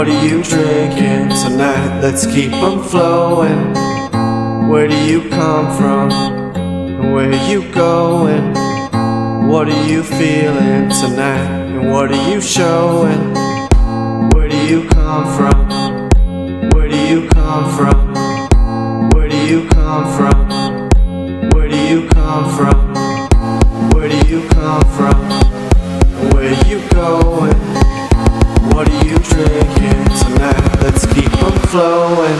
What are you drinking tonight? Let's keep them flowing. Where do you come from? And where are you going? What are you feeling tonight? And what are you showing? Where do you come from? Where do you come from? Where do you come from? Where do you come from? Where do you come from? Where are you going? What are you drinking tonight? Let's keep them flowing.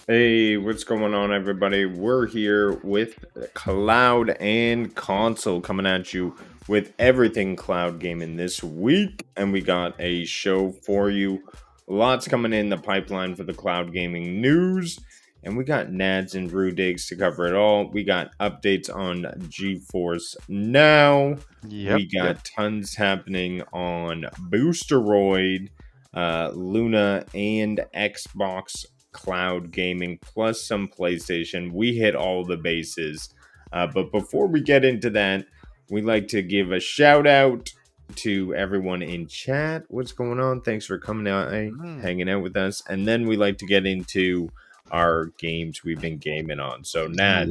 Hey, what's going on, everybody? We're here with Cloud&Console coming at you with everything cloud gaming this week, and we got a show for you. Lots coming in the pipeline for the cloud gaming news, and we got Nads and Rudigs to cover it all. We got updates on GeForce Now. We got tons happening on Boosteroid, Luna, and Xbox cloud gaming, plus some PlayStation. We hit all the bases. But before we get into that, we'd like to give a shout out to everyone in chat. What's going on? Thanks for coming out, hanging out with us. And then we like to get into our games we've been gaming on. So, Nat,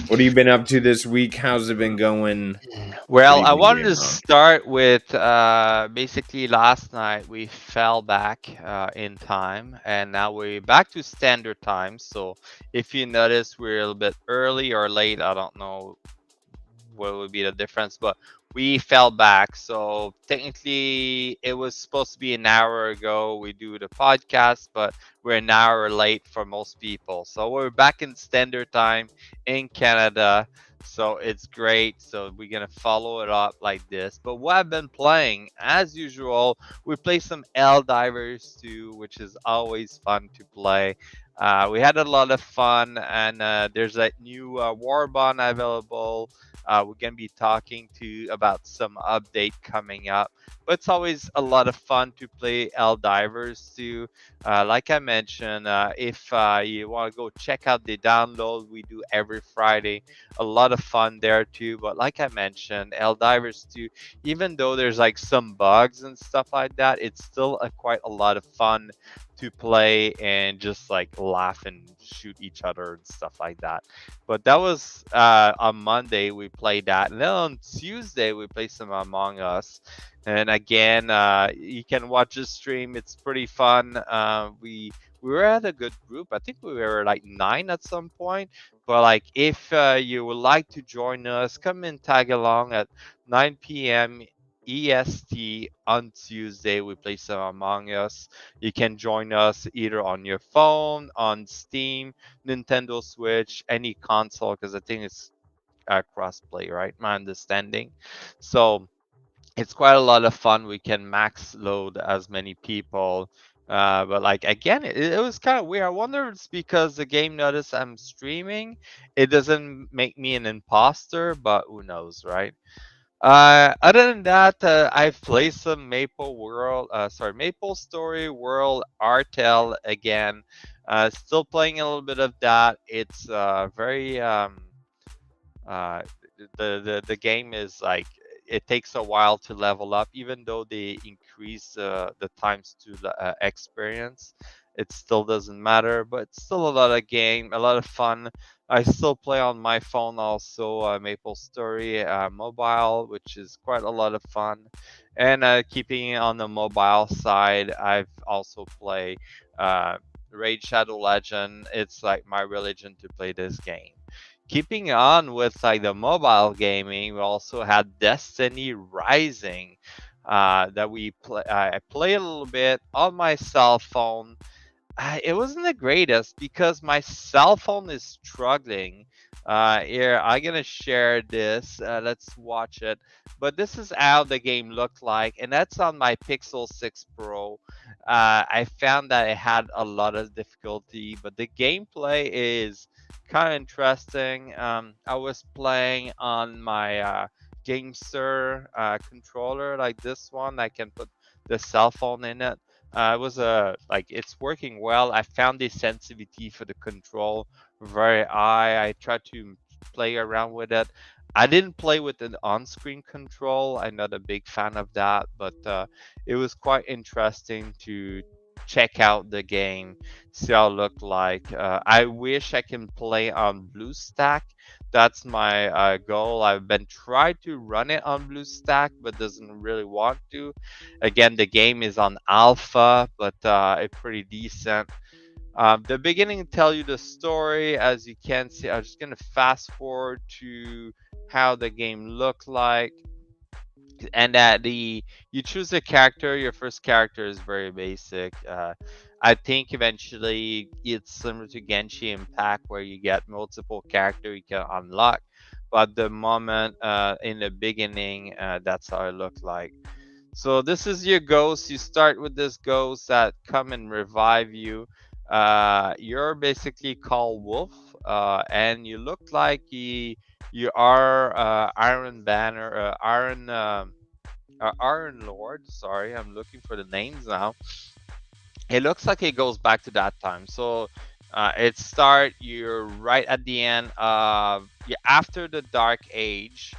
what have you been up to this week? How's it been going? Well, I wanted to start with basically last night we fell back in time, and now we're back to standard time. So if you notice, we're a little bit early or late. I don't know what would be the difference, but we fell back. So technically it was supposed to be an hour ago we do the podcast, but we're an hour late for most people. So we're back in standard time in Canada, so it's great. So we're gonna follow it up like this. But what I've been playing, as usual, we play some Divers 2, which is always fun to play. We had a lot of fun, and there's that new Warbond available. We're going to be talking about some update coming up. But it's always a lot of fun to play Divers 2. Like I mentioned, if you want to go check out the download, we do every Friday. A lot of fun there too. But like I mentioned, Divers 2, even though there's like some bugs and stuff like that, it's still quite a lot of fun to play and just like laugh and shoot each other and stuff like that. But that was on Monday we played that, and then on Tuesday we played some Among Us. And again, you can watch the stream. It's pretty fun. We were at a good group. I think we were like 9 at some point. But like, if you would like to join us, come and tag along at 9 p.m. EST on Tuesday. We play some Among Us. You can join us either on your phone, on Steam, Nintendo Switch, any console, because I think it's cross-play, right? My understanding. So it's quite a lot of fun. We can max load as many people. But like, again, it was kind of weird. I wonder if it's because the game noticed I'm streaming. It doesn't make me an imposter, but who knows, right? Other than that, I've played some Maple Story World Artel again. Still playing a little bit of that. It's very uh, the game is like it takes a while to level up, even though they increase the times to the experience. It still doesn't matter, but it's still a lot of game, a lot of fun. I still play on my phone also, Maple Story mobile, which is quite a lot of fun. And keeping it on the mobile side, I've also play uh, Raid Shadow Legend. It's like my religion to play this game. Keeping on with like the mobile gaming, we also had Destiny Rising that we play. I play a little bit on my cell phone. It wasn't the greatest because my cell phone is struggling. Here, I'm gonna share this. Let's watch it. But this is how the game looked like, and that's on my Pixel 6 Pro. I found that it had a lot of difficulty, but the gameplay is kind of interesting. I was playing on my GameSir controller, like this one. I can put the cell phone in it. It was like it's working well. I found the sensitivity for the control very high. I tried to play around with it. I didn't play with an on-screen control. I'm not a big fan of that, but it was quite interesting to check out the game, see how it looked like. I wish I can play on BlueStack. That's my goal. I've been trying to run it on BlueStack, but doesn't really want to. Again, the game is on alpha, but it's pretty decent. The beginning tell you the story, as you can see. I'm just gonna fast forward to how the game looked like, and that the you choose a character. Your first character is very basic. I think eventually it's similar to Genshin Impact, where you get multiple character you can unlock. But the moment in the beginning, that's how it looked like. So this is your ghost. You start with this ghost that come and revive you. You're basically called Wolf, and you look like you are Iron Banner, Iron Lord. Sorry, I'm looking for the names now. It looks like it goes back to that time. So it start you're right at the end of after the Dark Age,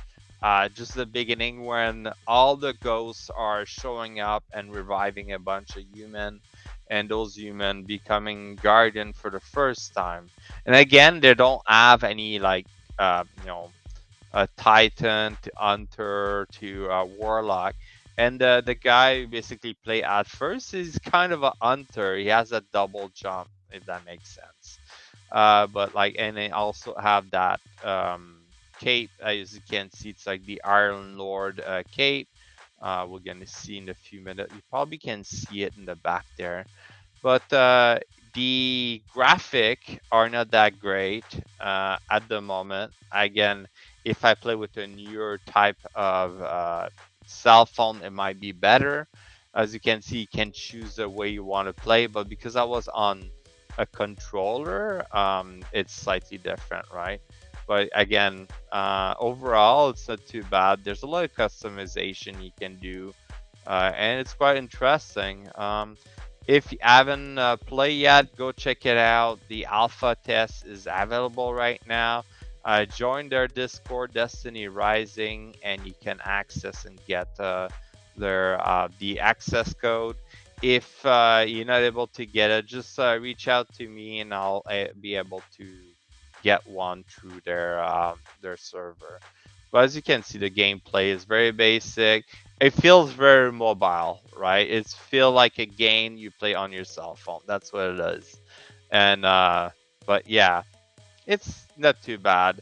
just the beginning when all the ghosts are showing up and reviving a bunch of human, and those human becoming guardian for the first time. And again, they don't have any like a titan to hunter to warlock. And the guy basically play at first is kind of a hunter. He has a double jump, if that makes sense. But like, and they also have that cape. As you can see, it's like the Iron Lord cape. We're gonna see in a few minutes. You probably can see it in the back there. But the graphic are not that great at the moment. Again, if I play with a newer type of cell phone, it might be better. As you can see, you can choose the way you want to play, but because I was on a controller, it's slightly different, right? But again, overall, it's not too bad. There's a lot of customization you can do, and it's quite interesting. If you haven't played yet, go check it out. The alpha test is available right now. Join their Discord, Destiny Rising, and you can access and get their the access code. If you're not able to get it, just reach out to me, and I'll be able to get one through their server. But as you can see, the gameplay is very basic. It feels very mobile, right? It's feel like a game you play on your cell phone. That's what it is. And but yeah, it's not too bad.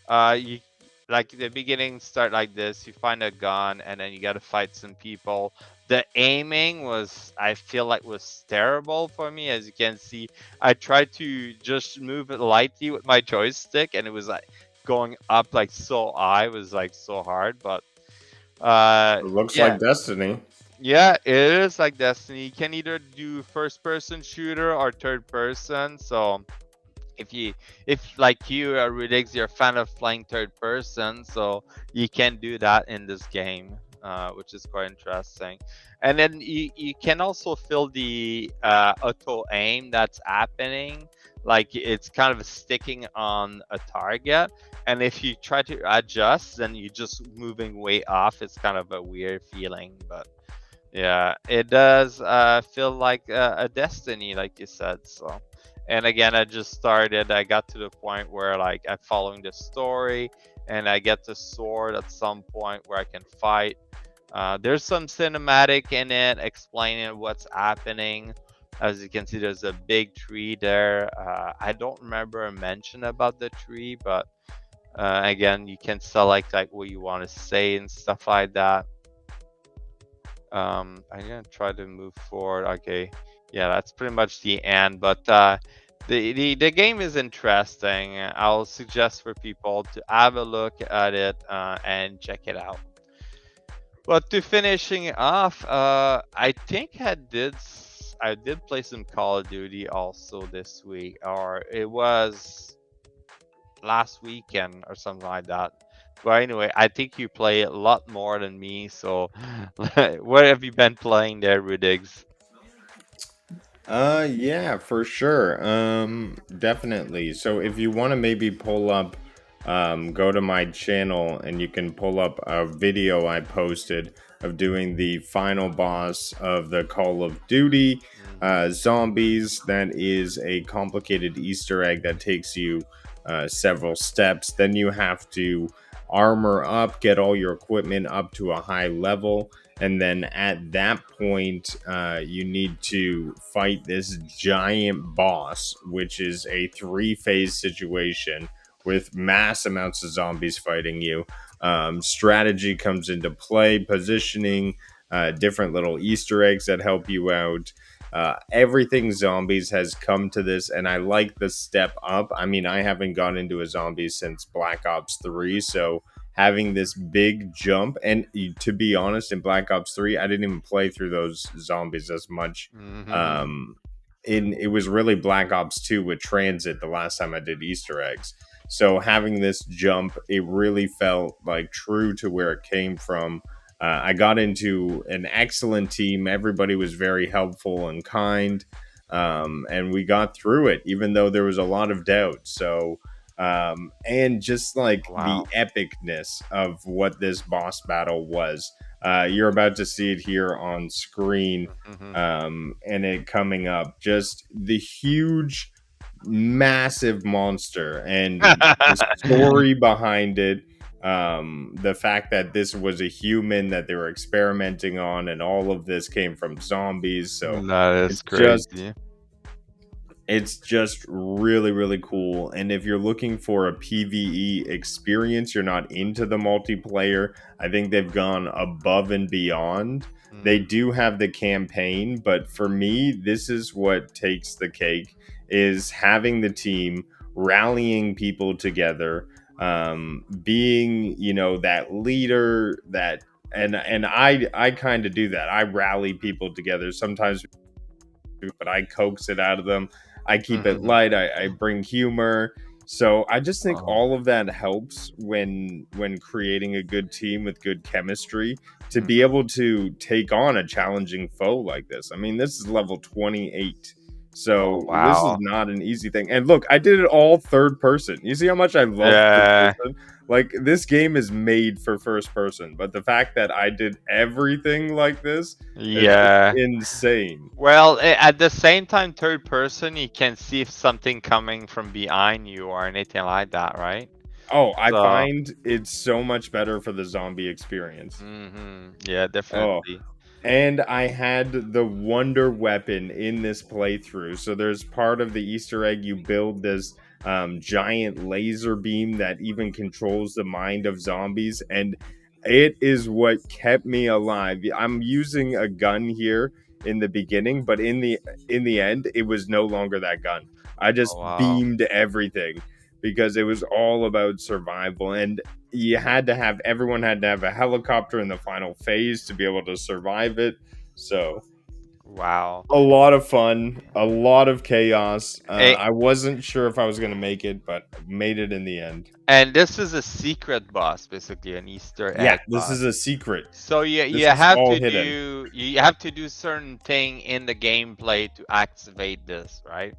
You like the beginning start like this. You find a gun, and then you got to fight some people. The aiming was, I feel like, was terrible for me. As you can see, I tried to just move it lightly with my joystick, and it was like going up like so high. It was like so hard, but It looks yeah. like Destiny. Yeah, it is like Destiny. You can either do first person shooter or third person. So if you if like you Ridix, you're a fan of playing third person, so you can do that in this game, which is quite interesting. And then you can also feel the auto aim that's happening, like it's kind of sticking on a target, and if you try to adjust, then you're just moving way off. It's kind of a weird feeling, but yeah, it does feel like a destiny, like you said. So, and again, I just started. I got to the point where like I'm following the story, and I get the sword at some point where I can fight. There's some cinematic in it explaining what's happening. As you can see, there's a big tree there. I don't remember a mention about the tree, but again, you can select like what you want to say and stuff like that. I'm gonna try to move forward. Okay, yeah, that's pretty much the end. But the game is interesting. I'll suggest for people to have a look at it and check it out. But to finishing off, I think I did play some Call of Duty also this week, or it was last weekend or something like that. But anyway, I think you play a lot more than me. So, what have you been playing there, Rudigs? Yeah, for sure. Definitely. So if you want to maybe pull up, go to my channel and you can pull up a video I posted of doing the final boss of the Call of Duty zombies. That is a complicated Easter egg that takes you several steps. Then you have to armor up, get all your equipment up to a high level, and then at that point you need to fight this giant boss, which is a three-phase situation with mass amounts of zombies fighting you. Strategy comes into play, positioning, different little Easter eggs that help you out. Everything zombies has come to this, and I like the step up. I mean, I haven't gone into a zombie since Black Ops 3, so having this big jump, and to be honest, in Black Ops 3, I didn't even play through those zombies as much. Mm-hmm. Um, it was really Black Ops 2 with Transit the last time I did Easter eggs. So having this jump, it really felt like true to where it came from. I got into an excellent team. Everybody was very helpful and kind. And we got through it, even though there was a lot of doubt. So, and just like the Wow. epicness of what this boss battle was. You're about to see it here on screen, Mm-hmm. and it coming up. Just the huge, massive monster and the story behind it, the fact that this was a human that they were experimenting on, and all of this came from zombies. So That is it's just crazy. it's just really, really cool. And if you're looking for a PvE experience, you're not into the multiplayer, I think they've gone above and beyond. They Mm. do have the campaign, but for me, this is what takes the cake, is having the team, rallying people together, being, that leader that and I kind of do that. I rally people together. Sometimes but I coax it out of them. I keep it Mm-hmm. light. I bring humor. So I just think Oh. all of that helps when creating a good team with good chemistry to be Mhm. able to take on a challenging foe like this. I mean, this is level 28. Oh So this is wow. not an easy thing. And look, I did it all third person. You see how much I love third Yeah. person? Like this game is made for first person, but the fact that I did everything like this is Yeah. insane. Well, at the same time, third person, you can see if something coming from behind you or anything like that, right? Oh, I So, find it's so much better for the zombie experience. yeah, Oh, definitely. and I had the wonder weapon in this playthrough. So there's part of the Easter egg, you build this giant laser beam that even controls the mind of zombies, and it is what kept me alive. I'm using a gun here in the beginning, but in the end, it was no longer that gun. I Oh just wow. beamed everything because it was all about survival, and everyone had to have a helicopter in the final phase to be able to survive it. So Wow. A lot of fun, a lot of chaos. A- I wasn't sure if I was gonna make it, but made it in the end. and this is a secret boss, basically an Easter Yeah, egg this boss. is a secret. So This you is have all to hidden. do certain thing in the gameplay to activate this, right?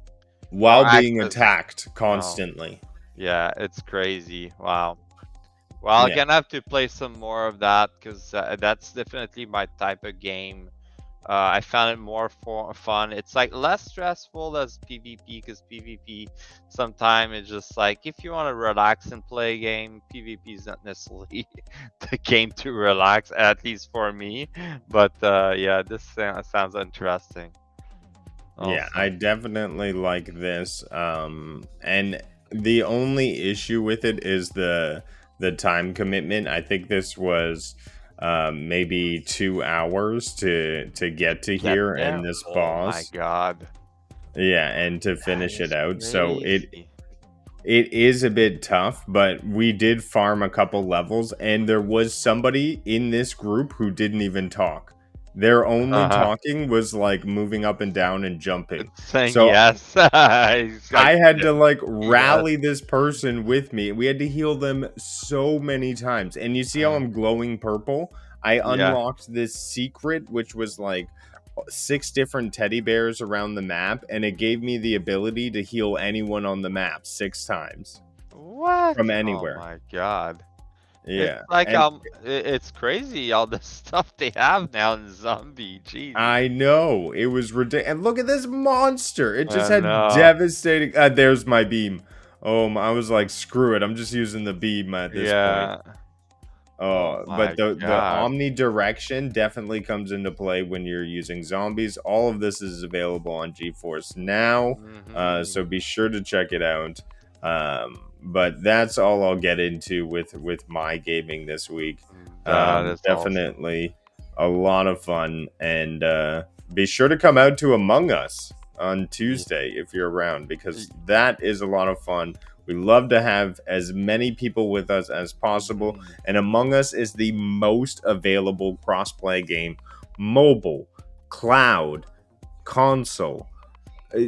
Or While being access. attacked Oh, constantly. yeah, it's crazy. Wow. Well, I'm Yeah. gonna have to play some more of that because that's definitely my type of game. I found it more fun. It's like less stressful as PvP because PvP sometimes it's just like if you want to relax and play a game, PvP is not necessarily the game to relax, at least for me. But yeah, this sounds interesting. Yeah, I Awesome. definitely like this. And the only issue with it is the time commitment. I think this was maybe 2 hours to get to Get here there? and this Oh my boss. god. Yeah, and to That finish it is out. So crazy. it is a bit tough, but we did farm a couple levels, and there was somebody in this group who didn't even talk. Their only talking was like moving up and down and jumping. It's saying So yes. He's like, I had "Yeah, to like yes. rally this person with me. We had to heal them so many times. And you see how I'm glowing purple? I Yeah. unlocked this secret, which was like 6 different teddy bears around the map, and it gave me the ability to heal anyone on the map 6 times What? from Oh anywhere. my god. It's Yeah. like And it's crazy all the stuff they have now in zombie. Jesus. I know it was ridiculous. And look at this monster. It just I had know. devastating. There's my beam. I was like, screw it. I'm just using the beam at this point. Yeah. Oh But my the god. omnidirection definitely comes into play when you're using zombies. All of this is available on GeForce Now, so Mhm. be sure to check it out. But that's all I'll get into with my gaming this week. That is awesome. Definitely a lot of fun, and be sure to come out to Among Us on Ye- Tuesday if you're around, because ye- that is a lot of fun. We love to have as many people with us as possible, Mhm. and Among Us is the most available crossplay game, mobile, cloud, console, uh,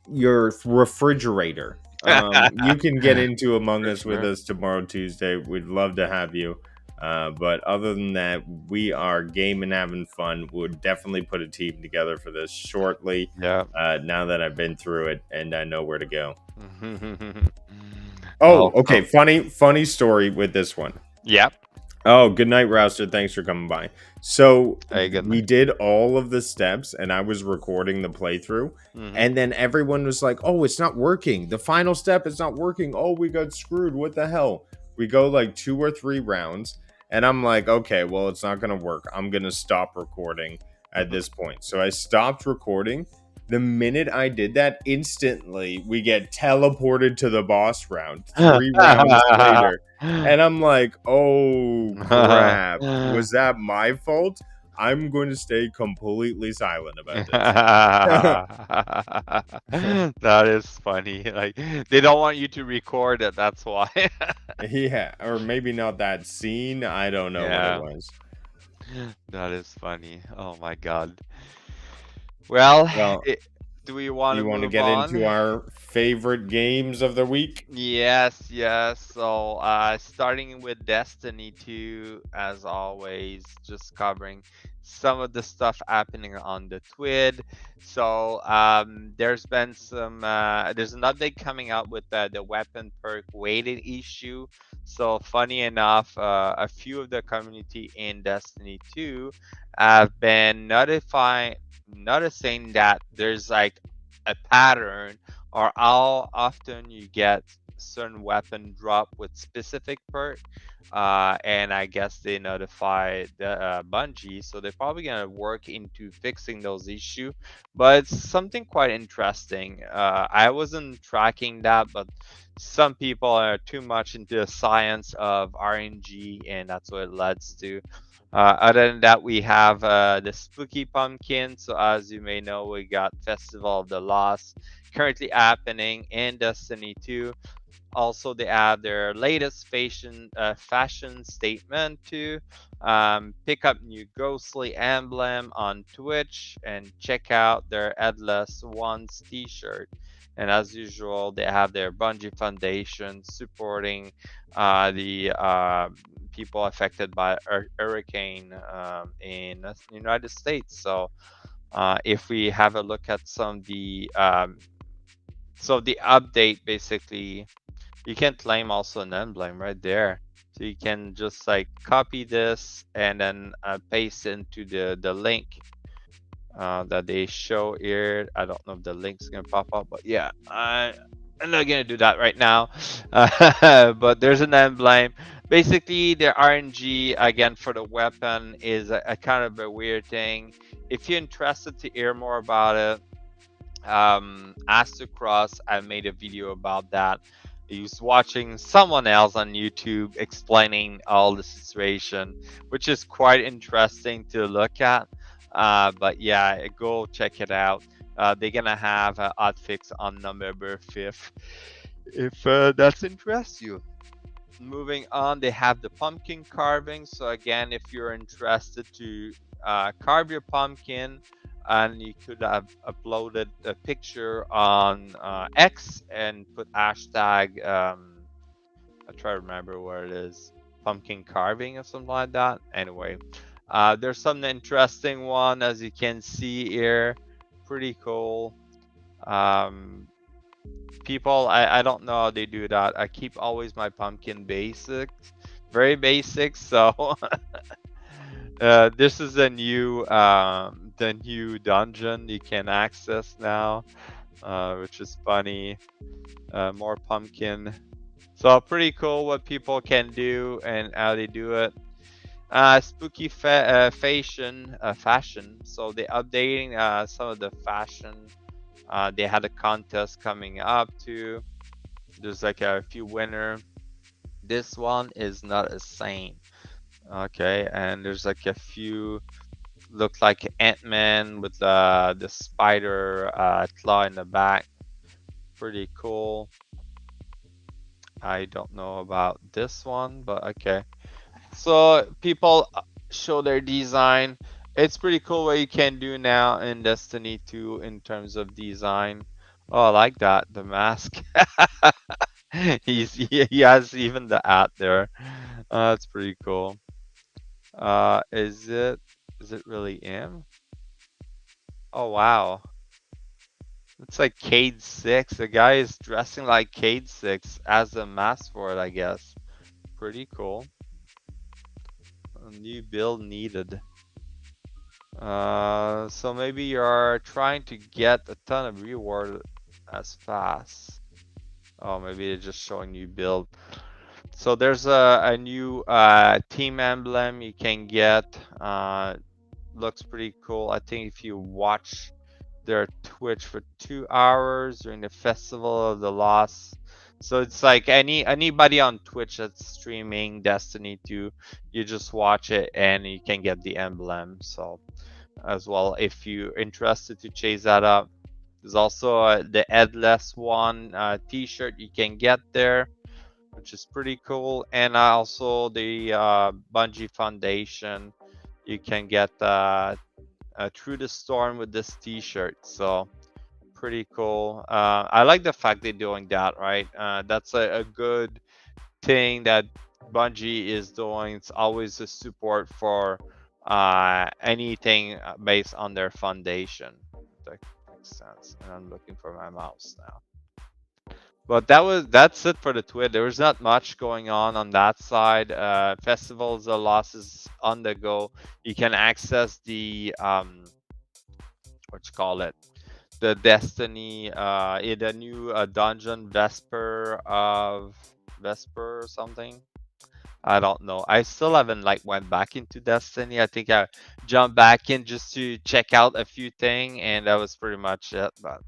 your refrigerator. You can get into Among For Us with sure. us tomorrow, Tuesday. We'd love to have you. But other than that, we are gaming, having fun. We'll definitely put a team together for this shortly. Yeah. Now that I've been through it and I know where to go. Oh, okay. Awesome. Funny story with this one. Yep. Oh, good night, Rouster. Thanks for coming by. So Hey, good we night. did all of the steps, and I was recording the playthrough, Mhm. and then everyone was like, "Oh, it's not working. The final step is not working. Oh, we got screwed. What the hell?" We go like 2 or 3 rounds, and I'm like, "Okay, well, it's not gonna work. I'm gonna stop recording at this point." So I stopped recording. The minute I did that, instantly we get teleported to the boss round. 3 rounds later. And I'm like, oh crap. Was that my fault? I'm going to stay completely silent about this. That is funny. Like they don't want you to record it. That's why. Yeah, or maybe not that scene. I don't know what it Yeah, was. that is funny. Oh my god. Well, Well, do we want to you want to move get into on? our favorite games of the week? Yes, yes. So, starting with Destiny 2, as always, just covering some of the stuff happening on the TWID. So, there's an update coming out with the weapon perk weighted issue. So, funny enough, a few of the community in Destiny 2 have been noticing that there's like a pattern or how often you get certain weapon drop with specific perk. And I guess they notified the Bungie, so they're probably gonna work into fixing those issues. But it's something quite interesting. I wasn't tracking that, but some people are too much into the science of RNG, and that's what it leads to. Other than that, we have the Spooky Pumpkin. So as you may know, we got Festival of the Lost currently happening in Destiny 2. Also, they have their latest fashion statement to pick up new ghostly emblem on Twitch and check out their Headless Ones t-shirt. And as usual, they have their Bungie Foundation supporting the people affected by hurricane in the United States. So if we have a look at some of the the update, basically you can claim also an emblem right there. So you can just like copy this and then paste into the link that they show here. I don't know if the link's gonna pop up, but yeah, I'm not gonna do that right now. But there's an emblem. Basically, the RNG again for the weapon is a kind of a weird thing. If you're interested to hear more about it, Ask to Cross, I made a video about that. He was watching someone else on YouTube explaining all the situation, which is quite interesting to look at. But yeah, go check it out. They're gonna have a hotfix on November 5th if that interests you. Moving on, they have the pumpkin carving. So again, if you're interested to carve your pumpkin, and you could have uploaded a picture on X and put hashtag I try to remember where it is, pumpkin carving or something like that. Anyway, there's some interesting one as you can see here, pretty cool. People, I don't know how they do that. I keep always my pumpkin basics, very basic. So this is the new dungeon you can access now, which is funny. More pumpkin. So pretty cool what people can do and how they do it. Spooky fashion. So they're updating some of the fashion. They had a contest coming up too. There's like a few winner. This one is not a same. Okay, and there's like a few look like Ant-Man with the spider claw in the back. Pretty cool. I don't know about this one, but okay. So people show their design. It's pretty cool what you can do now in Destiny 2 in terms of design. Oh, I like that, the mask. He has even the hat there. That's pretty cool. Is it really him? Oh wow. It's like Cade 6. The guy is dressing like Cade 6 as a mask for it, I guess. Pretty cool. A new build needed. So maybe you're trying to get a ton of reward as fast. Oh, maybe they're just showing you build. So there's a new team emblem you can get. Looks pretty cool. I think if you watch their Twitch for 2 hours during the Festival of the Lost. So it's like anybody on Twitch that's streaming Destiny 2, you just watch it and you can get the emblem. So as well, if you're interested to chase that up, there's also the Headless One t-shirt you can get there, which is pretty cool. And also the Bungie Foundation, you can get Through the Storm with this t-shirt. So pretty cool. I like the fact they're doing that, right? That's a good thing that Bungie is doing. It's always a support for anything based on their foundation. That makes sense. And I'm looking for my mouse now. But that's it for the Twitter. There was not much going on that side. Festivals of losses on the go. You can access the what you call it, the Destiny, in the new dungeon Vesper or something. I don't know. I still haven't like went back into Destiny. I think I jumped back in just to check out a few things, and that was pretty much it. But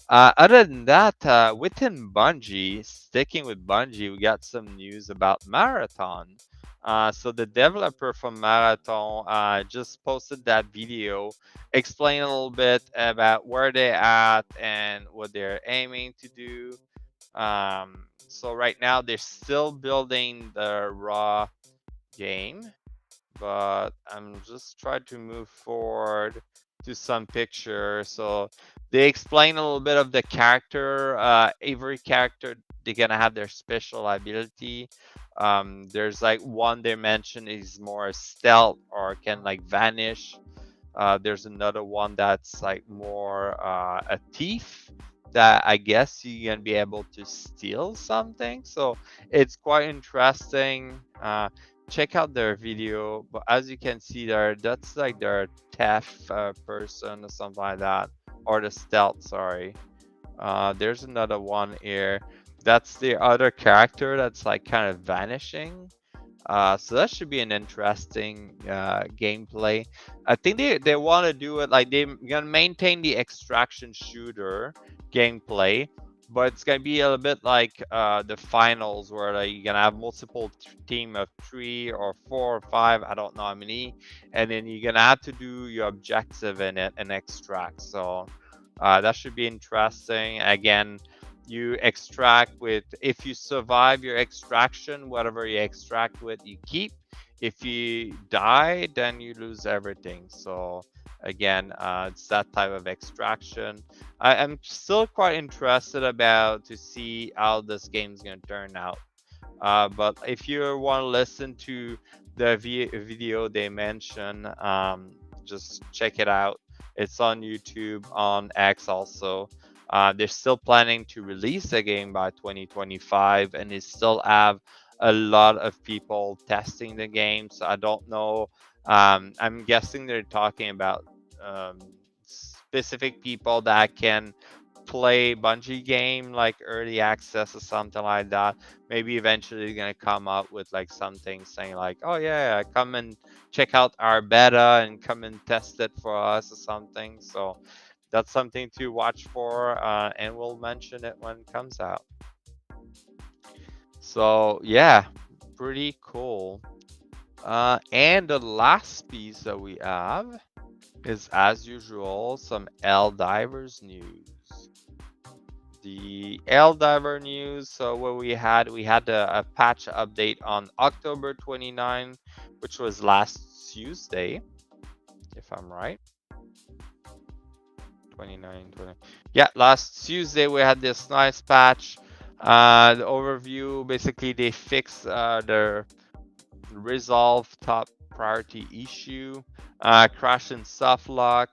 other than that, within Bungie, sticking with Bungie, we got some news about Marathon. So the developer from Marathon just posted that video, explain a little bit about where they're at and what they're aiming to do. So right now they're still building the raw game, but I'm just trying to move forward to some picture. So they explain a little bit of the character. Every character, they're gonna have their special ability. There's like one dimension is more stealth or can like vanish. There's another one that's like more a thief that I guess you're gonna be able to steal something. So it's quite interesting. Check out their video. But as you can see there, that's like their theft person or something like that, or the stealth. Sorry. There's another one here. That's the other character that's like kind of vanishing. So that should be an interesting gameplay. I think they want to do it like they're gonna maintain the extraction shooter gameplay, but it's gonna be a little bit like the finals where like, you're gonna have multiple team of 3 or 4 or 5, I don't know how many, and then you're gonna have to do your objective in it and extract. So that should be interesting. Again, you extract with, if you survive your extraction, whatever you extract with you keep. If you die, then you lose everything. So again, it's that type of extraction. I'm still quite interested about to see how this game's gonna turn out. But if you want to listen to the video they mentioned, just check it out. It's on YouTube, on X also. They're still planning to release the game by 2025, and they still have a lot of people testing the game. So I don't know. I'm guessing they're talking about specific people that can play Bungie game like early access or something like that. Maybe eventually they're gonna come up with like something saying like, oh yeah, come and check out our beta and come and test it for us or something. So that's something to watch for, and we'll mention it when it comes out. So yeah, pretty cool. And the last piece that we have is, as usual, some Divers news. The Diver news. So what we had a patch update on October 29, which was last Tuesday, if I'm right. 29, 20. Yeah, last Tuesday we had this nice patch. The overview, basically they fixed their resolve top priority issue, crash and soft lock,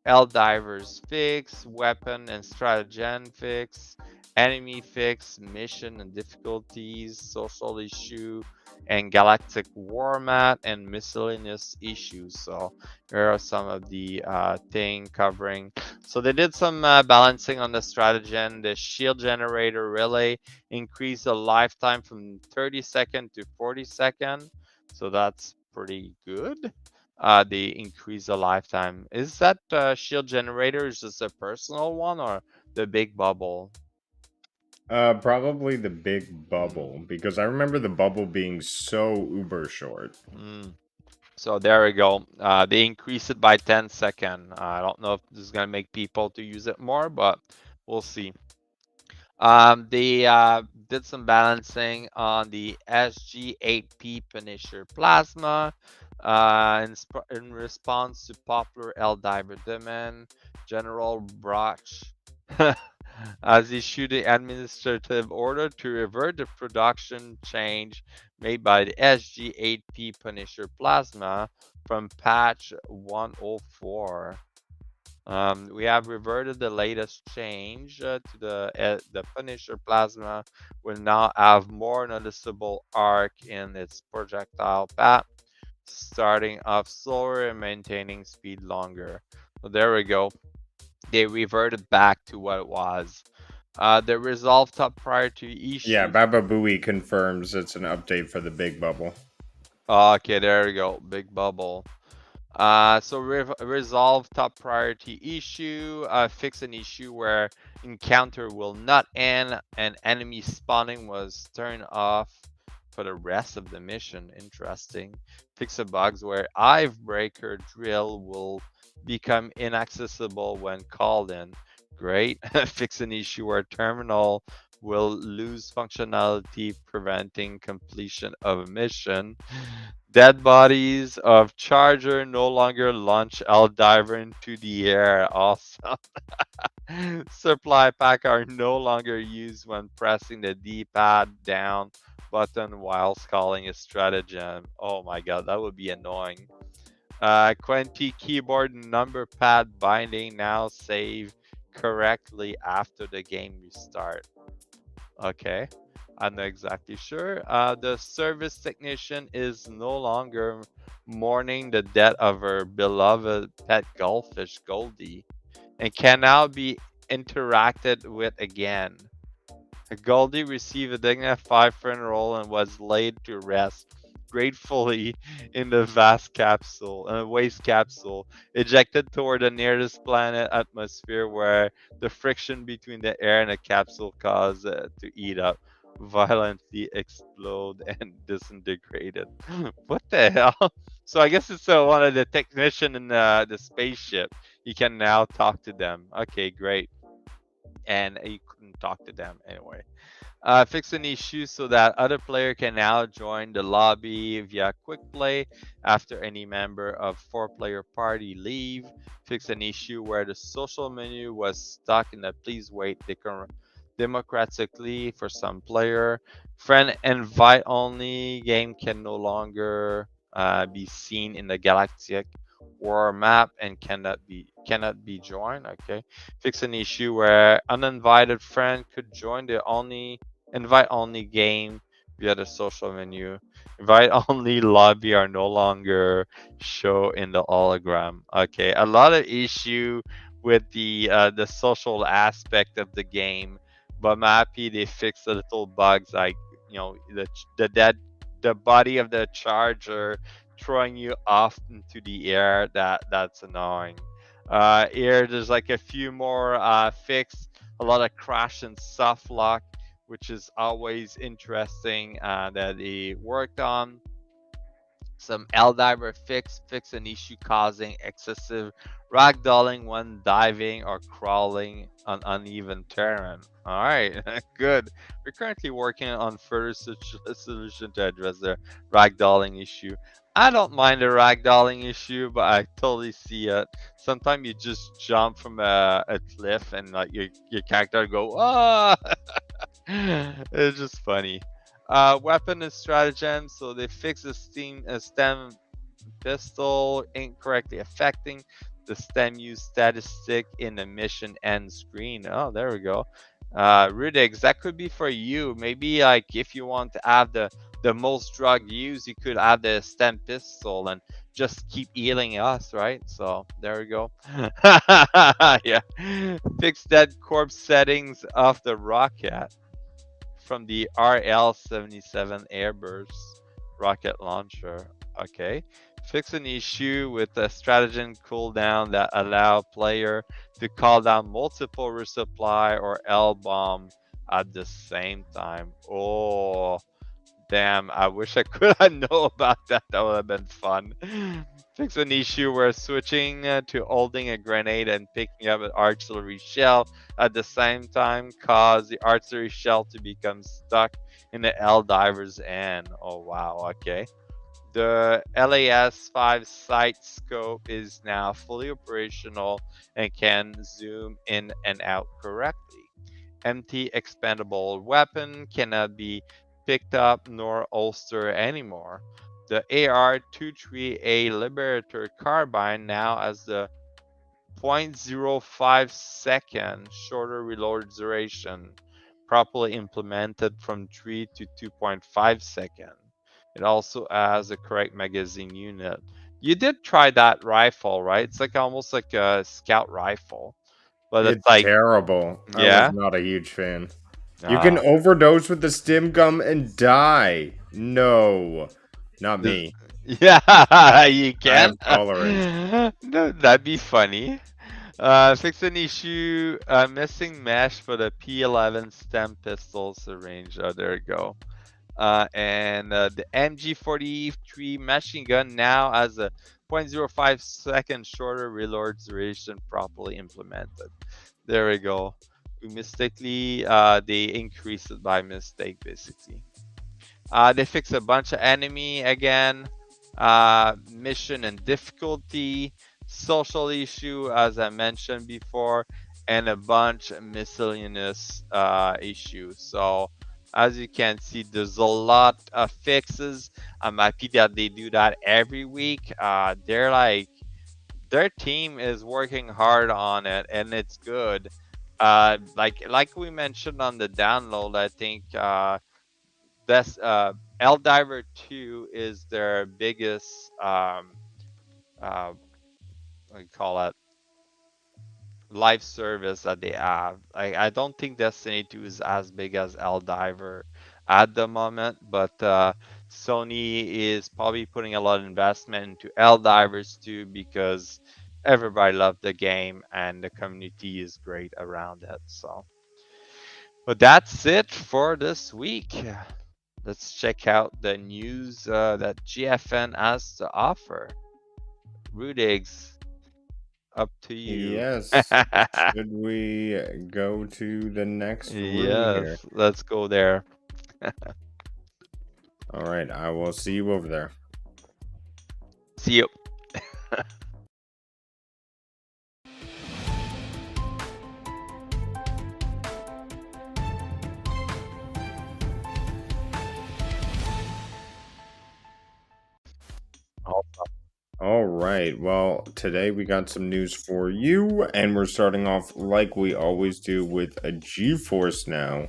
Divers fix, weapon and stratagem fix, enemy fix, mission and difficulties, social issue, and galactic war mat, and miscellaneous issues. So here are some of the thing covering. So they did some balancing on the stratagem. The shield generator relay increased the lifetime from 30 seconds to 40 seconds. So that's pretty good. They increase the lifetime. Is that shield generator is just a personal one or the big bubble? Probably the big bubble, because I remember the bubble being so uber short. So there we go. They increase it by 10 seconds. I don't know if this is gonna make people to use it more, but we'll see. They did some balancing on the SG8P Punisher Plasma in response to popular Diver demand. General Broch has issued an administrative order to revert the production change made by the SG8P Punisher Plasma from patch 104. We have reverted the latest change to the Punisher Plasma will now have more noticeable arc in its projectile path, starting off slower and maintaining speed longer. So there we go. They reverted back to what it was. The resolve top priority issue. Yeah, Baba Booey confirms it's an update for the big bubble. Okay, there we go. Big bubble. So resolve top priority issue, fix an issue where encounter will not end and enemy spawning was turned off for the rest of the mission. Interesting. Fix the bugs where Hive Breaker drill will become inaccessible when called in. Great. Fix an issue where terminal will lose functionality, preventing completion of a mission. Dead bodies of Charger no longer launch Diver into the air. Awesome. Supply pack are no longer used when pressing the D-pad down button while calling a stratagem. Oh my god, that would be annoying. Qwerty keyboard number pad binding now save correctly after the game restart. Okay, I'm not exactly sure. The service technician is no longer mourning the death of her beloved pet goldfish Goldie and can now be interacted with again. Goldie received a dignified funeral and was laid to rest gratefully in the waste capsule, ejected toward the nearest planet atmosphere where the friction between the air and the capsule caused it to eat up, violently explode, and disintegrated. What the hell? So I guess it's one of the technician in the spaceship. You can now talk to them. Okay, great. And you couldn't talk to them anyway. Fix an issue so that other player can now join the lobby via quick play after any member of 4-player party leave. Fix an issue where the social menu was stuck in the please wait democratically for some player. Friend invite only game can no longer be seen in the galactic war map and cannot be joined. Okay. Fix an issue where uninvited friend could join the invite only game via the social menu. Invite only lobby are no longer show in the hologram. Okay, a lot of issue with the social aspect of the game, but I'm happy they fixed the little bugs like the body of the charger throwing you off into the air. That's annoying. Here there's like a few more fixed, a lot of crash and soft lock, which is always interesting that they worked on. Some Diver fix an issue causing excessive ragdolling when diving or crawling on uneven terrain. All right, good. We're currently working on further solution to address the ragdolling issue. I don't mind the ragdolling issue, but I totally see it. Sometimes you just jump from a cliff and like your character go ah. It's just funny. Weapon and stratagem. So they fix the stem pistol incorrectly affecting the stem use statistic in the mission end screen. Oh, there we go. Rudex, that could be for you. Maybe like if you want to have the most drug use, you could add the stem pistol and just keep healing us, right? So there we go. Yeah. Fix dead corpse settings of the rocket from the RL-77 Airburst rocket launcher. Okay. Fix an issue with the stratagem cooldown that allow player to call down multiple resupply or L-bomb at the same time. Oh, damn. I wish I could know about that. That would have been fun. Fix an issue where switching to holding a grenade and picking up an artillery shell at the same time cause the artillery shell to become stuck in the L diver's end. Oh wow, okay. The LAS-5 sight scope is now fully operational and can zoom in and out correctly. Empty expendable weapon cannot be picked up nor holster anymore. The AR-23A Liberator carbine now has the 0.05 second shorter reload duration, properly implemented from 3 to 2.5 second. It also has a correct magazine unit. You did try that rifle, right? It's like almost like a scout rifle, but it's It's like, terrible. I was yeah. not a huge fan. You can Ah, overdose with the stim gum and die. No, not this- me. yeah, you I can. have tolerance. No, that'd be funny. Fix an issue. Missing mesh for the P11 stem pistol syringe. Oh, there we go. And the MG43 machine gun now has a 0.05 second shorter reload duration properly implemented. There we go. We mistakenly they increased it by mistake basically. They fix a bunch of enemy again, mission and difficulty, social issue as I mentioned before, and a bunch of miscellaneous issues. So as you can see, there's a lot of fixes. I'm happy that they do that every week. They're like, their team is working hard on it, and it's good. Like we mentioned on the download, I think that's Diver 2 is their biggest what do you call it, live service that they have. I don't think Destiny 2 is as big as Diver at the moment, but Sony is probably putting a lot of investment into Divers 2 because everybody loved the game and the community is great around it. So, but that's it for this week. Let's check out the news that GFN has to offer. Rudigs, up to you. Yes. Should we go to the next room here? Yes, let's go there. All right, I will see you over there. See you. All right. Well, today we got some news for you, and we're starting off like we always do with a GeForce now.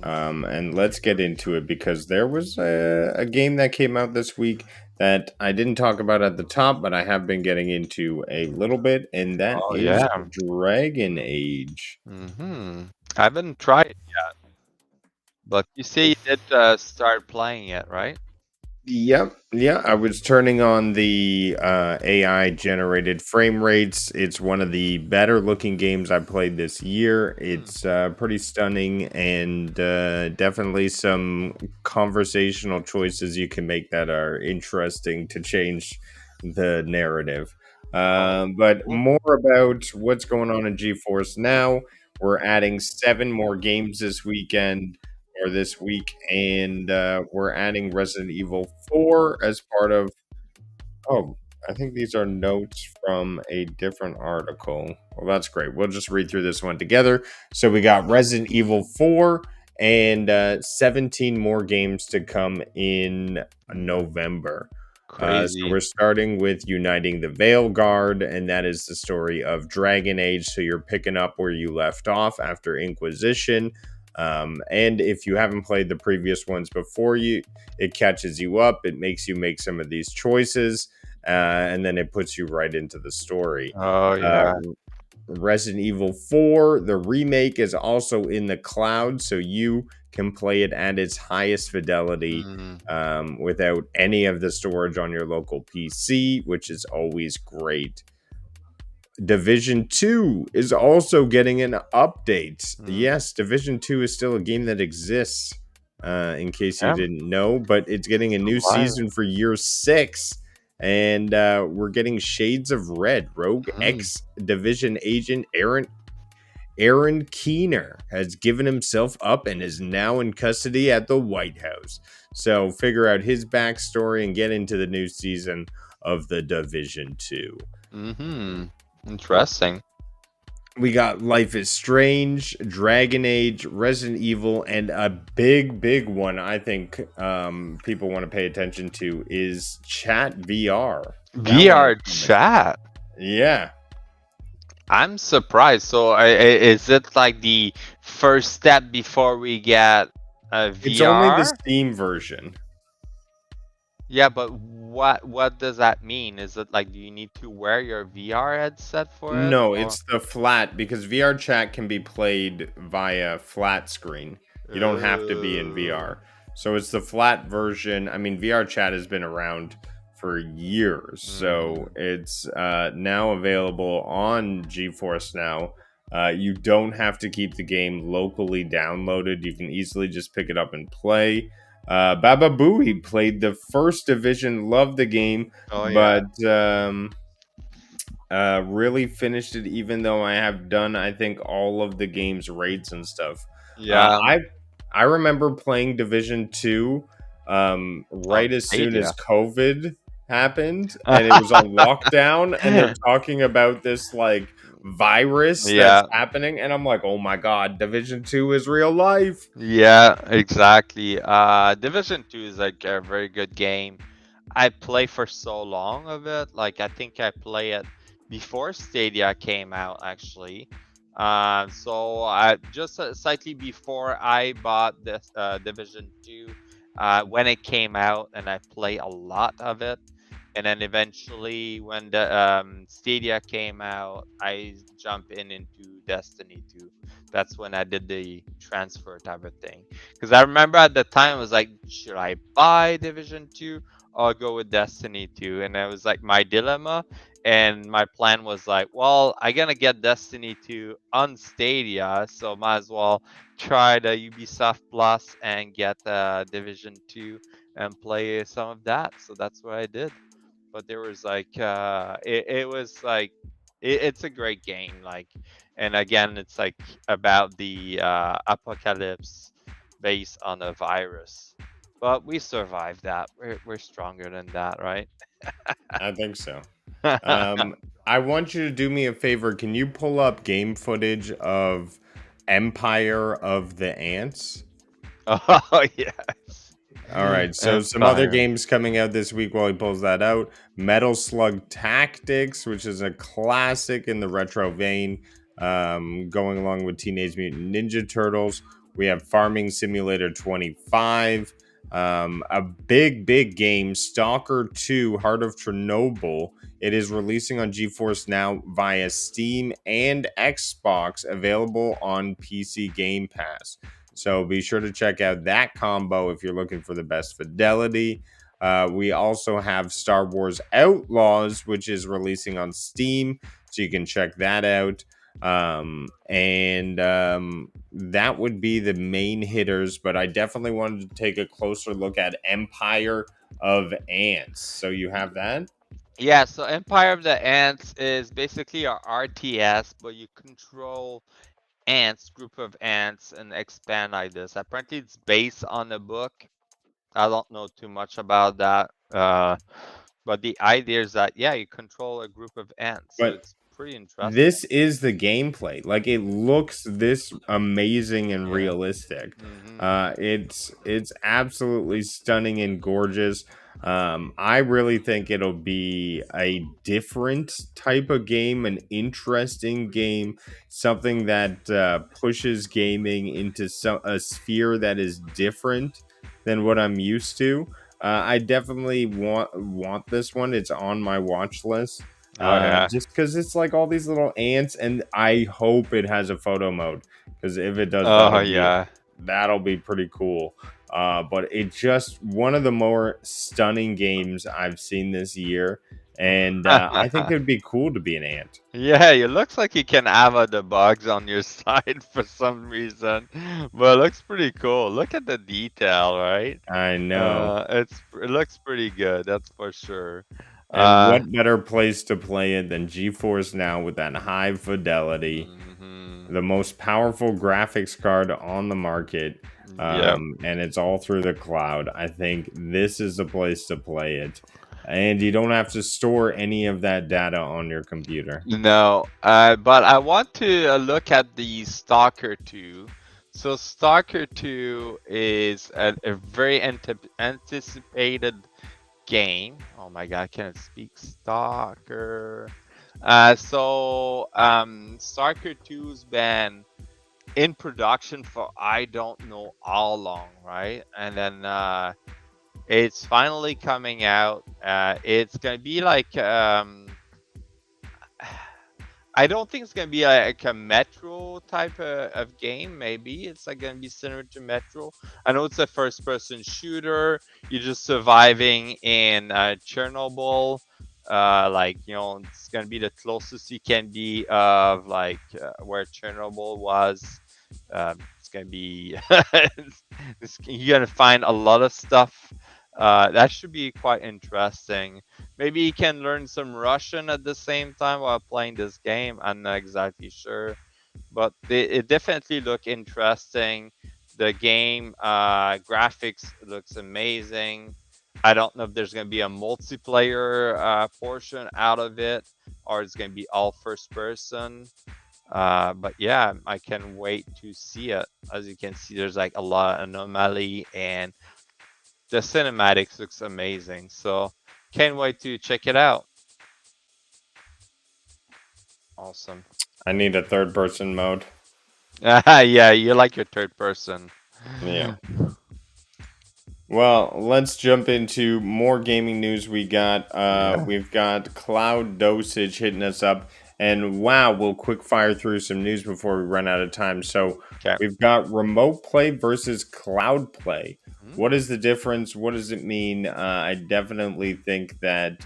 And let's get into it because there was a game that came out this week that I didn't talk about at the top, but I have been getting into a little bit, and that Oh is yeah. Dragon Age. I haven't tried it yet, but you say you did start playing it, right? Yep. Yeah, I was turning on the AI generated frame rates. It's one of the better looking games I played this year. It's pretty stunning and definitely some conversational choices you can make that are interesting to change the narrative. But more about what's going on in GeForce now. We're adding 7 more games this weekend or this week, and we're adding Resident Evil 4 as part of. Oh, I think these are notes from a different article. Well, that's great. We'll just read through this one together. So we got Resident Evil 4 and 17 more games to come in November. Crazy. So we're starting with Uniting the Veil Guard, and that is the story of Dragon Age. So you're picking up where you left off after Inquisition. And if you haven't played the previous ones before it catches you up. It makes you make some of these choices, and then it puts you right into the story. Oh yeah. Resident Evil 4, the remake, is also in the cloud, so you can play it at its highest fidelity without any of the storage on your local PC, which is always great. Division 2 is also getting an update. Yes, Division 2 is still a game that exists, in case you didn't know, but it's getting a new season for year 6. And we're getting Shades of Red. Rogue ex-Division agent Aaron Keener has given himself up and is now in custody at the White House. So figure out his backstory and get into the new season of the Division 2. Interesting. We got Life is Strange, Dragon Age, Resident Evil, and a big one I think people want to pay attention to is Chat VR. VR Chat? Yeah. I'm surprised. So is it like the first step before we get a VR? It's only the Steam version. Yeah, but what does that mean? Is it like, do you need to wear your VR headset for it? No, it's the flat, because VR Chat can be played via flat screen. You don't have to be in VR. So it's the flat version. I mean, VR Chat has been around for years. So it's now available on GeForce Now. You don't have to keep the game locally downloaded. You can easily just pick it up and play. Baba Booey played the first division, loved the game, Oh yeah. but really finished it. Even though I have done, I think, all of the game's raids and stuff. Uh, Yeah. I I remember playing Division Two On right as soon as Stadia. COVID happened, and it was on lockdown, and they're talking about this like virus that's Yeah. happening, and I'm like, oh my god, Division Two is real life. Yeah, exactly. Division 2 is like a very good game. I play for so long of it. Like I think I play it before Stadia came out actually. So I just slightly before I bought this Division 2 when it came out, and I play a lot of it. And then eventually when the Stadia came out, I jumped into Destiny 2. That's when I did the transfer type of thing. Because I remember at the time I was like, should I buy Division 2 or go with Destiny 2? And it was like my dilemma. And my plan was like, well, I'm gonna get Destiny 2 on Stadia, so might as well try the Ubisoft Plus and get Division 2 and play some of that. So that's what I did. But there was like it was like it's a great game, like, and again it's like about the apocalypse based on a virus, but we survived that. We're stronger than that, right? I think so. Um, I want you to do me a favor. Can you pull up game footage of Empire of the Ants? Oh yes. All right, so some other Empire. games coming out this week while he pulls that out. Metal Slug Tactics, which is a classic in the retro vein, going along with Teenage Mutant Ninja Turtles. We have Farming Simulator 25, a big game, Stalker 2, Heart of Chernobyl. It is releasing on GeForce Now via Steam and Xbox, available on PC Game Pass. So be sure to check out that combo if you're looking for the best fidelity. We also have Star Wars Outlaws, which is releasing on Steam, so you can check that out. And that would be the main hitters, but I definitely wanted to take a closer look at Empire of Ants. So you have that? Yeah, so Empire of the Ants is basically a RTS, but you control ants, group of ants, and expand like this. Apparently, it's based on a book. I don't know too much about that. But the idea is that yeah, you control a group of ants, so But it's pretty interesting. this is the gameplay. Like it looks this amazing and Yeah. realistic. Hmm. It's absolutely stunning and gorgeous. I really think it'll be a different type of game, an interesting game, something that pushes gaming into a sphere that is different than what I'm used to. I definitely want this one. It's on my watch list, Oh yeah. just because it's like all these little ants, and I hope it has a photo mode, because if it does, Oh yeah. that'll be pretty cool. But it's just one of the more stunning games I've seen this year, and I think it'd be cool to be an ant. Yeah, it looks like you can have the bugs on your side for some reason, but it looks pretty cool. Look at the detail, right? I know. It looks pretty good, that's for sure. And Uh, what better place to play it than GeForce Now with that high fidelity, mhm. the most powerful graphics card on the market, Yep. and it's all through the cloud. I think this is the place to play it, and you don't have to store any of that data on your computer. No, but I want to look at the Stalker 2. So Stalker 2 is a very anticipated game. Oh my god, I can't speak. Stalker. Stalker 2's been in production for I don't know how long, right? And then it's finally coming out. It's gonna be like I don't think it's gonna be like a Metro type of game. Maybe it's like gonna be similar to Metro. I know it's a first-person shooter. You're just surviving in Chernobyl. Like it's gonna be the closest you can be of like where Chernobyl was. It's gonna be You're gonna find a lot of stuff. That should be quite interesting. Maybe you can learn some Russian at the same time while playing this game. I'm not exactly sure, but it definitely look interesting. The game graphics looks amazing. I don't know if there's gonna be a multiplayer portion out of it, or it's gonna be all first person. But yeah, I can wait to see it. As you can see, there's like a lot of anomaly, and the cinematics looks amazing. So can't wait to check it out. Awesome. I need a third person mode. Yeah, you like your third person. Yeah. Well, let's jump into more gaming news. We've got Cloud Dosage hitting us up, and wow, we'll quick fire through some news before we run out of time. So Okay. we've got remote play versus cloud play. Mhm. What is the difference? What does it mean? I definitely think that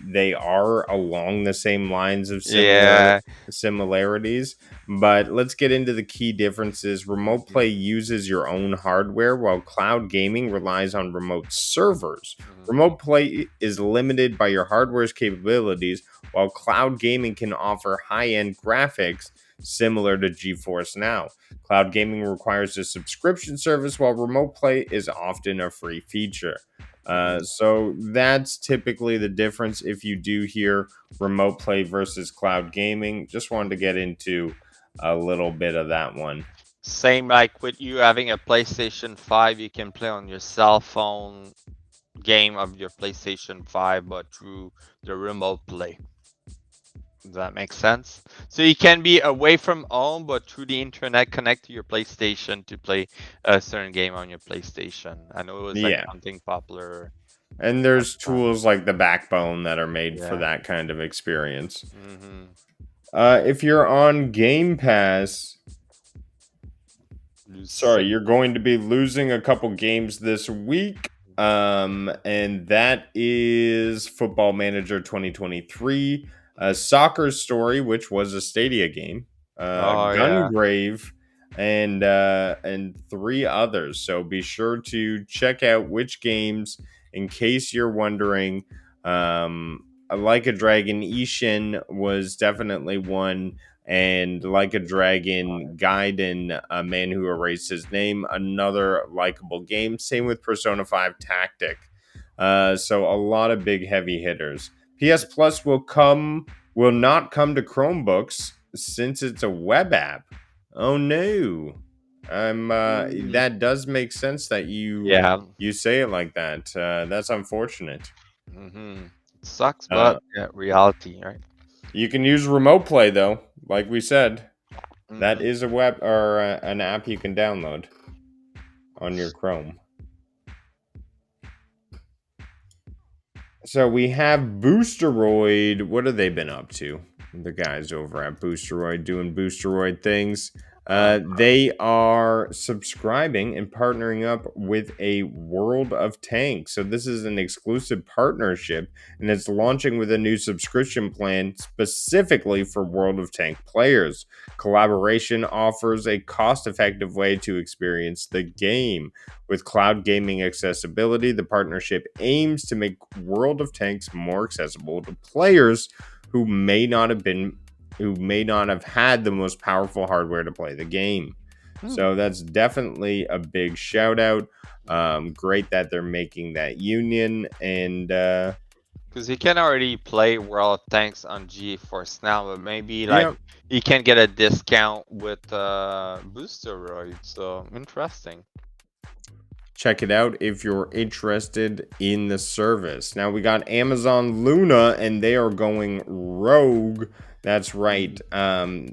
they are along the same lines of Yeah. similarities. But let's get into the key differences. Remote Mhm. play uses your own hardware, while cloud gaming relies on remote servers. Mhm. Remote play is limited by your hardware's capabilities, while cloud gaming can offer high end graphics similar to GeForce Now. Cloud gaming requires a subscription service, while remote play is often a free feature. Mhm. So that's typically the difference if you do hear remote play versus cloud gaming. Just wanted to get into a little bit of that one. Same like with you having a PlayStation 5, you can play on your cell phone game of your PlayStation 5, but through the remote play. Does that make sense? So you can be away from home, but through the internet, connect to your PlayStation to play a certain game on your PlayStation. I know it was like Yeah. something popular. And there's tools like the Backbone that are made for Yeah. that kind of experience. Mm-hmm. If you're on Game Pass, sorry, you're going to be losing a couple games this week. And that is Football Manager 2023, Soccer Story, which was a Stadia game, Oh yeah. Gungrave, and three others. So be sure to check out which games in case you're wondering. Like a Dragon Ishin was definitely one, and Like a Dragon Gaiden, A Man Who Erased His Name, another likable game. Same with Persona 5 Tactic. So a lot of big heavy hitters. PS Plus will not come to Chromebooks since it's a web app. Oh no. That does make sense that Yeah. you say it like that. That's unfortunate. Mm-hmm. It sucks, Uh, but yeah, reality, right? you can use remote play though, like we said. That Mm-hmm. is a web or an app you can download on your Chrome. So we have Boosteroid. What have they been up to? The guys over at Boosteroid doing Boosteroid things. They are subscribing and partnering up with a World of Tanks. So this is an exclusive partnership, and it's launching with a new subscription plan specifically for World of Tank players. Collaboration offers a cost-effective way to experience the game. With cloud gaming accessibility, the partnership aims to make World of Tanks more accessible to players who may not have had the most powerful hardware to play the game. So that's definitely a big shout out. Great that they're making that union, and Because you can already play World of Tanks on GeForce Now, but maybe like yep. you can get a discount with Boosteroid. So interesting. Check it out if you're interested in the service. Now we got Amazon Luna, and they are going rogue. That's right,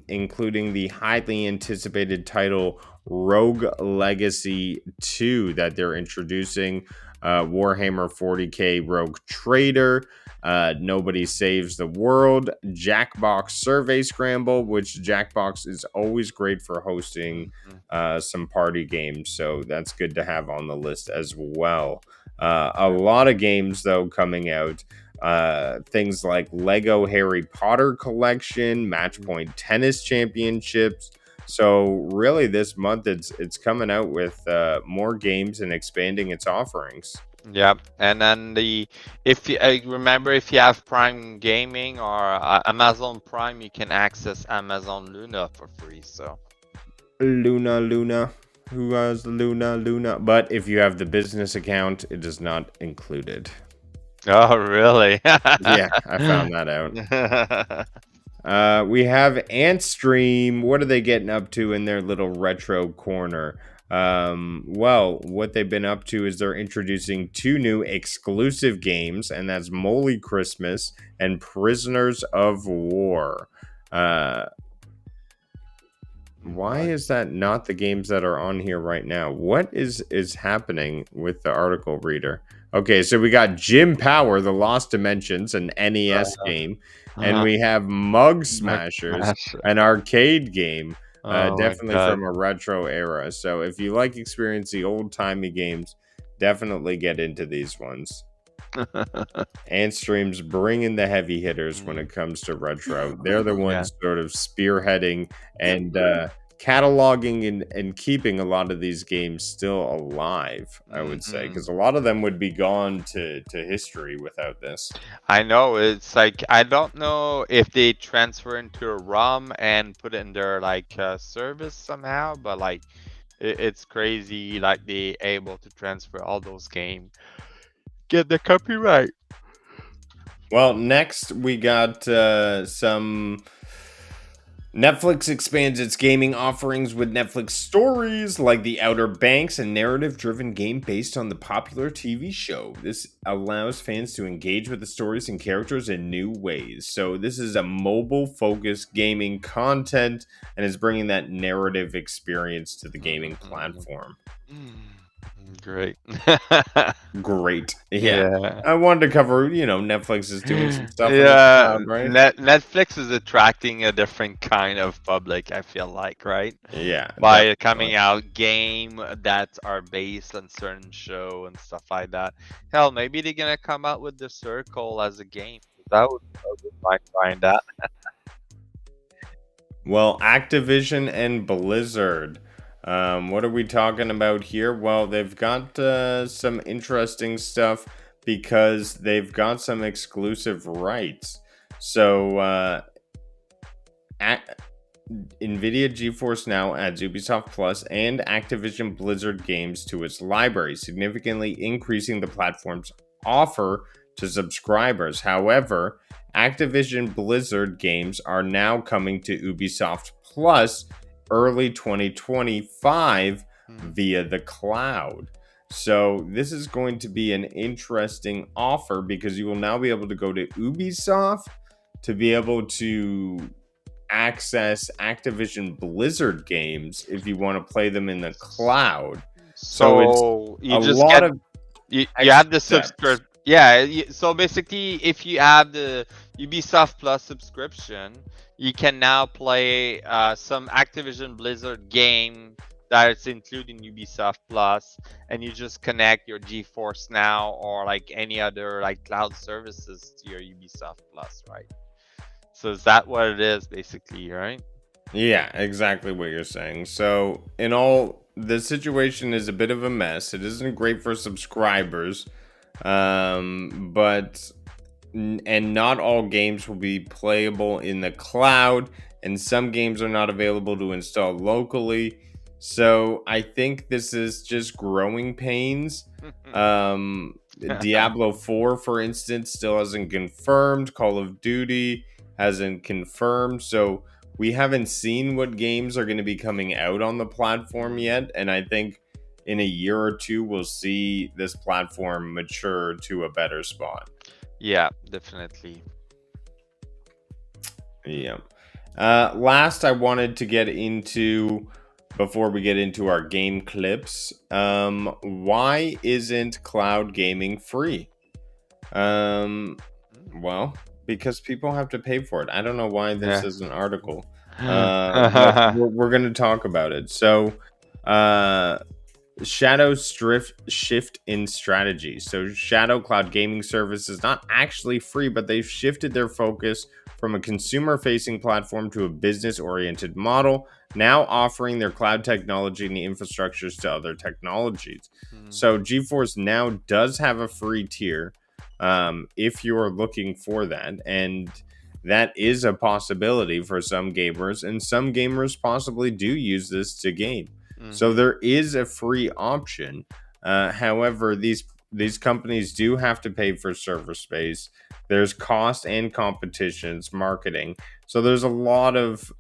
including the highly anticipated title Rogue Legacy 2 that they're introducing. Warhammer 40k Rogue Trader, Nobody Saves the World, Jackbox Survey Scramble, which Jackbox is always great for hosting some party games, so that's good to have on the list as well. A lot of games though coming out, things like Lego Harry Potter Collection, Matchpoint Tennis Championships, So really, this month it's coming out with more games and expanding its offerings. Yep. And then if you remember, if you have Prime Gaming or Amazon Prime, you can access Amazon Luna for free. So Luna. Who has Luna? But if you have the business account, it is not included. oh, really? Yeah, I found that out. We have Antstream. What are they getting up to in their little retro corner? Well, what they've been up to is they're introducing 2 new exclusive games, and that's Moly Christmas and Prisoners of War. Why is that not the games that are on here right now? What is happening with the article reader? Okay, so we got Jim Power, The Lost Dimensions, an NES game, and we have Mug Smashers, an arcade game, definitely from a retro era. So if you like experiencing old-timey games, definitely get into these ones. Antstream's bringing the heavy hitters when it comes to retro. They're the ones sort of spearheading and cataloging and keeping a lot of these games still alive, I would say, because a lot of them would be gone to history without this. I know, it's like, I don't know if they transfer into a ROM and put it in their like service somehow, but like it's crazy, like they able to transfer all those games, get the copyright. Well, next we got some Netflix expands its gaming offerings with Netflix stories like The Outer Banks, a narrative-driven game based on the popular TV show. This allows fans to engage with the stories and characters in new ways. So this is a mobile-focused gaming content and is bringing that narrative experience to the gaming platform. Great. Great. Yeah. I wanted to cover, Netflix is doing some stuff. Yeah, on the cloud, right? Netflix is attracting a different kind of public, I feel like, right? Yeah. By definitely. coming out game that are based on certain show and stuff like that. Hell, maybe they're gonna come out with The Circle as a game. I would like trying that. Well, Activision and Blizzard. What are we talking about here? Well, they've got some interesting stuff because they've got some exclusive rights. So, NVIDIA GeForce Now adds Ubisoft Plus and Activision Blizzard games to its library, significantly increasing the platform's offer to subscribers. However, Activision Blizzard games are now coming to Ubisoft Plus early 2025 via the cloud. So this is going to be an interesting offer because you will now be able to go to Ubisoft to be able to access Activision Blizzard games if you want to play them in the cloud. So it's you just lot of you have the subscription. Yeah, so basically, if you have the Ubisoft Plus subscription, you can now play some Activision Blizzard game that's including Ubisoft Plus, and you just connect your GeForce Now or like any other like cloud services to your Ubisoft Plus, right? So is that what it is, basically, right? Yeah, exactly what you're saying. So the situation is a bit of a mess. It isn't great for subscribers. But not all games will be playable in the cloud, and some games are not available to install locally. So I think this is just growing pains. Diablo 4, for instance, still hasn't confirmed. Call of Duty hasn't confirmed. So we haven't seen what games are going to be coming out on the platform yet, and I think in a year or two, we'll see this platform mature to a better spot. Yeah, definitely. Yeah. Last, I wanted to get into, before we get into our game clips, why isn't cloud gaming free? Well, because people have to pay for it. I don't know why this is an article. We're going to talk about it. So, Shadow shift in strategy. So Shadow Cloud Gaming Service is not actually free, but they've shifted their focus from a consumer-facing platform to a business-oriented model, now offering their cloud technology and the infrastructures to other technologies. So GeForce Now does have a free tier if you're looking for that, and that is a possibility for some gamers, and some gamers possibly do use this to game. So there is a free option. However, these companies do have to pay for server space. There's cost and competitions, marketing. So there's a lot of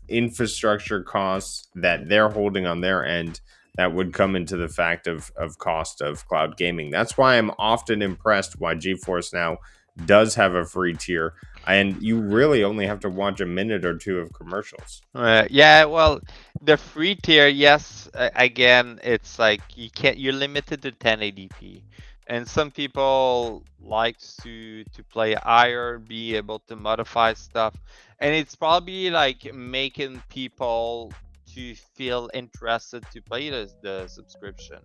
infrastructure costs that they're holding on their end that would come into the fact of cost of cloud gaming. That's why I'm often impressed why GeForce Now does have a free tier, and you really only have to watch a minute or two of commercials. Yeah, well, the free tier, yes. Again, it's like you're limited to 1080p, and some people likes to play higher, be able to modify stuff, and it's probably like making people to feel interested to play the subscription.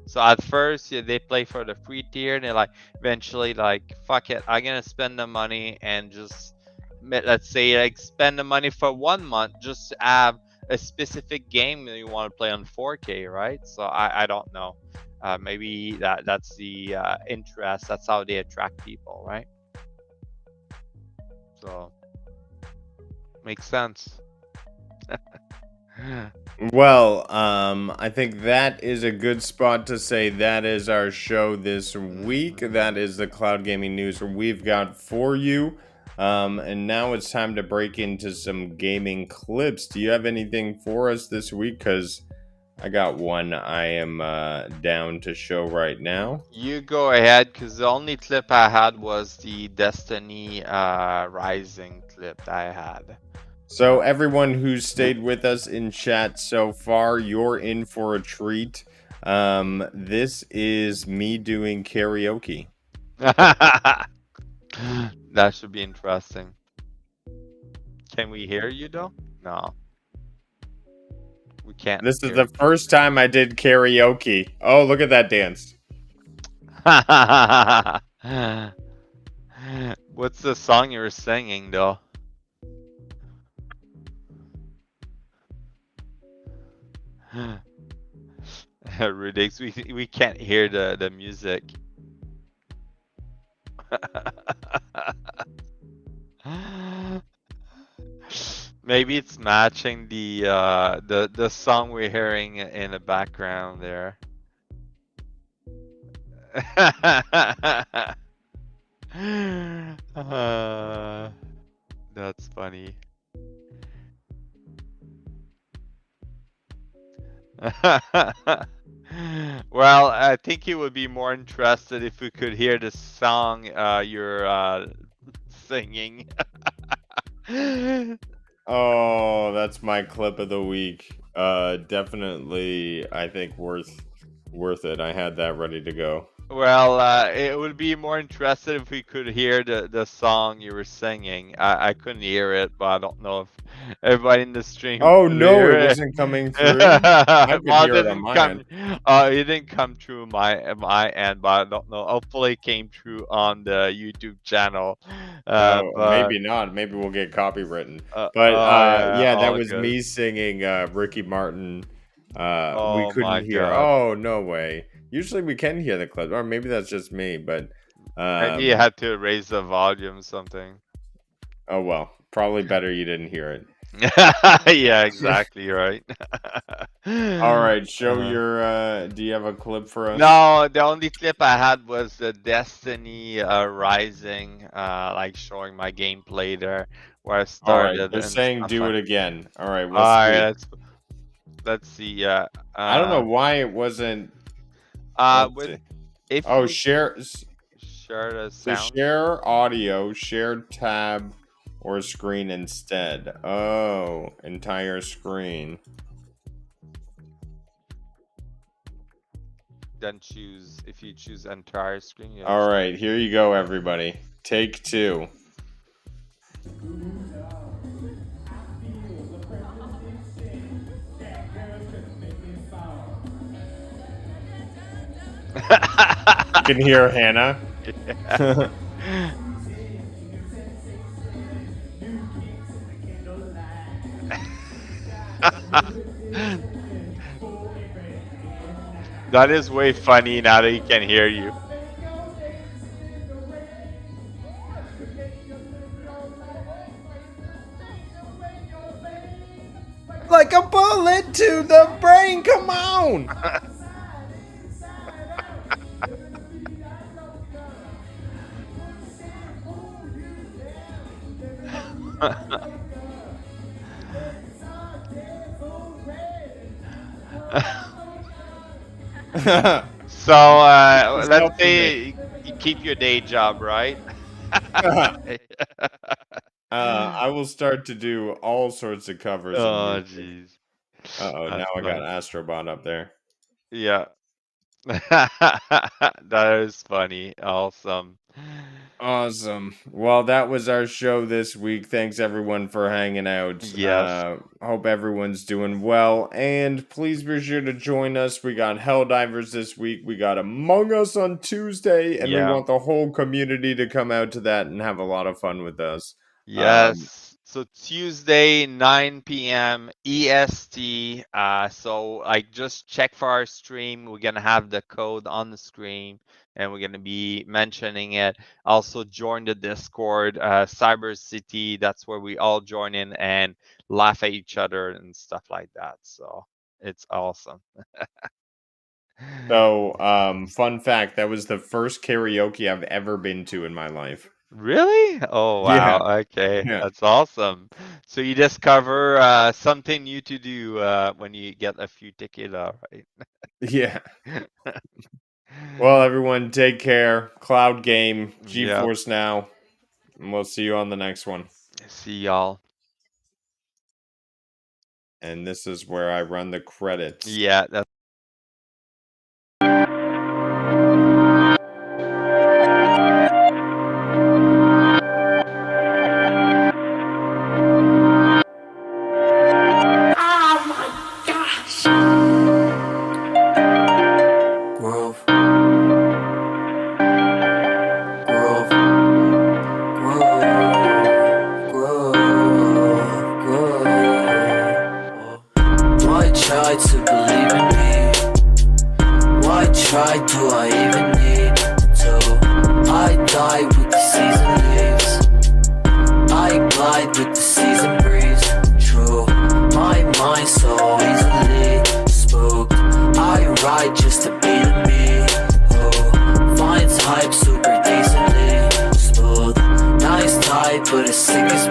So at first, yeah, they play for the free tier, and they're like, eventually, like, fuck it, I'm gonna spend the money and just, let's say, like, spend the money for 1 month just to have a specific game that you want to play on 4K, right? So I don't know. Maybe that's the interest. That's how they attract people, right? So makes sense. Well, I think that is a good spot to say that is our show this week. That is the cloud gaming news we've got for you. And now it's time to break into some gaming clips. Do you have anything for us this week? Because I got one I am down to show right now. You go ahead, because the only clip I had was the Destiny Rising clip that I had. So everyone who's stayed with us in chat so far, you're in for a treat. This is me doing karaoke. That should be interesting. Can we hear you though? No. We can't. This is the first time I did karaoke. Oh, look at that dance. What's the song you were singing though? Rudix, we can't hear the music. Maybe it's matching the song we're hearing in the background there. That's funny. Well, I think you would be more interested if we could hear the song you're singing. Oh, that's my clip of the week. Definitely, I think worth it. I had that ready to go. Well, it would be more interested if we could hear the song you were singing. I couldn't hear it, but I don't know if everybody in the stream. Oh no, it wasn't coming through. I could hear it on my end. It didn't come through my end, but I don't know. Hopefully, it came through on the YouTube channel. Maybe not. Maybe we'll get copywritten. Yeah, that was me singing Ricky Martin. We couldn't hear. God. Oh no way. Usually we can hear the clip, or maybe that's just me. But maybe you had to raise the volume, something. Oh well, probably better you didn't hear it. Yeah, exactly right. All right, show your. Do you have a clip for us? No, the only clip I had was the Destiny Rising, like showing my gameplay there, where I started. All right, they're saying do it again. All right, let's see. I don't know why it wasn't. Share the sound. To share audio, share tab or screen instead. Oh, entire screen. Then choose, if you choose entire screen. All right, here you go, everybody. Take 2. You can hear Hannah. That is way funny now that he can hear you. Like a bullet to the brain. Come on. So He's let's helping say you keep your day job, right? I will start to do all sorts of covers of Oh music. jeez. Uh-oh, now That's I got funny. Astrobot up there. Yeah. That is funny. Awesome. Awesome. Well, that was our show this week. Thanks everyone for hanging out. Yes. Hope everyone's doing well. And please be sure to join us. We got Helldivers this week. We got Among Us on Tuesday. And we Yeah. want the whole community to come out to that and have a lot of fun with us. Yes. So Tuesday, 9 p.m. EST. So like just check for our stream. We're gonna have the code on the screen and we're gonna be mentioning it. Also join the Discord, Cyber City. That's where we all join in and laugh at each other and stuff like that. So it's awesome. So, fun fact, that was the first karaoke I've ever been to in my life. Really? Oh Yeah. wow. Okay, Yeah. that's awesome. So you discover something new to do when you get a few tickets, right? Yeah. Well, everyone, take care. Cloud Game, Yeah. GeForce Now, and we'll see you on the next one. See y'all. And this is where I run the credits. Yeah, that's Grove. Grove. Grove. Why try to believe in me? Why try do I even need to? I die with the season leaves. I glide with the season breeze. True, my mind so easily spooked. I ride just to be the me who finds hype super decently smooth. Nice type, but as sick as